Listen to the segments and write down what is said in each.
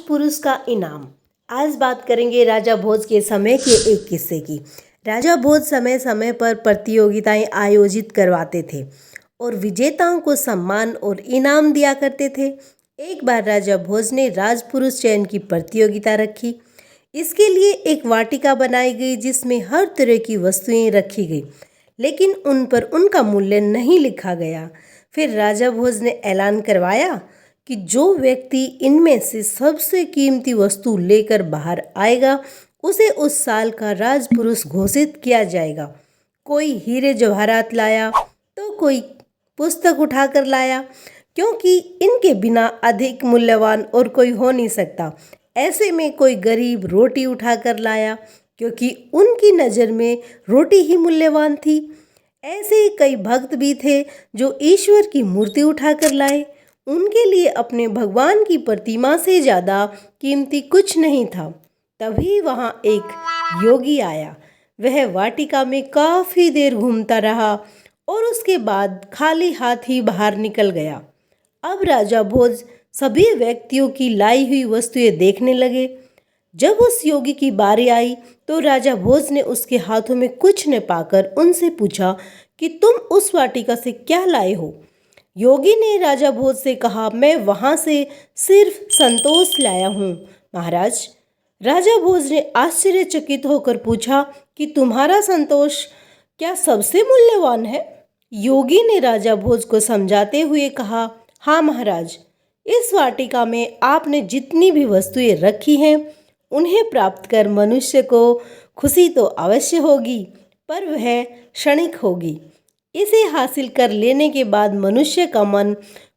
राजपुरुष का इनाम। आज बात करेंगे राजा भोज के समय के एक किस्से की। राजा भोज समय समय पर प्रतियोगिताएं आयोजित करवाते थे और विजेताओं को सम्मान और इनाम दिया करते थे। एक बार राजा भोज ने राजपुरुष चयन की प्रतियोगिता रखी। इसके लिए एक वाटिका बनाई गई जिसमें हर तरह की वस्तुएं रखी गई, लेकिन उन पर उनका मूल्य नहीं लिखा गया। फिर राजा भोज ने ऐलान करवाया कि जो व्यक्ति इनमें से सबसे कीमती वस्तु लेकर बाहर आएगा उसे उस साल का राजपुरुष घोषित किया जाएगा। कोई हीरे जवाहरात लाया तो कोई पुस्तक उठाकर लाया, क्योंकि इनके बिना अधिक मूल्यवान और कोई हो नहीं सकता। ऐसे में कोई गरीब रोटी उठाकर लाया, क्योंकि उनकी नज़र में रोटी ही मूल्यवान थी। ऐसे ही कई भक्त भी थे जो ईश्वर की मूर्ति उठाकर लाए। उनके लिए अपने भगवान की प्रतिमा से ज़्यादा कीमती कुछ नहीं था। तभी वहाँ एक योगी आया। वह वाटिका में काफ़ी देर घूमता रहा और उसके बाद खाली हाथ ही बाहर निकल गया। अब राजा भोज सभी व्यक्तियों की लाई हुई वस्तुएं देखने लगे। जब उस योगी की बारी आई तो राजा भोज ने उसके हाथों में कुछ न पाकर उनसे पूछा कि तुम उस वाटिका से क्या लाए हो। योगी ने राजा भोज से कहा, मैं वहाँ से सिर्फ संतोष लाया हूँ महाराज। राजा भोज ने आश्चर्यचकित होकर पूछा कि तुम्हारा संतोष क्या सबसे मूल्यवान है? योगी ने राजा भोज को समझाते हुए कहा, हाँ महाराज, इस वाटिका में आपने जितनी भी वस्तुएं रखी हैं उन्हें प्राप्त कर मनुष्य को खुशी तो अवश्य होगी, पर वह क्षणिक होगी। इसे हासिल कर लेने के बाद मनुष्य का मन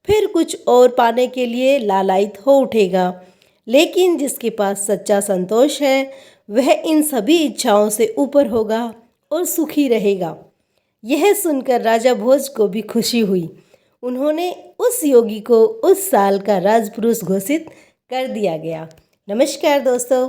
फिर कुछ और पाने के लिए लालायित हो उठेगा, लेकिन जिसके पास सच्चा संतोष है वह इन सभी इच्छाओं से ऊपर होगा और सुखी रहेगा। यह सुनकर राजा भोज को भी खुशी हुई। उन्होंने उस योगी को उस साल का राजपुरुष घोषित कर दिया गया। नमस्कार दोस्तों।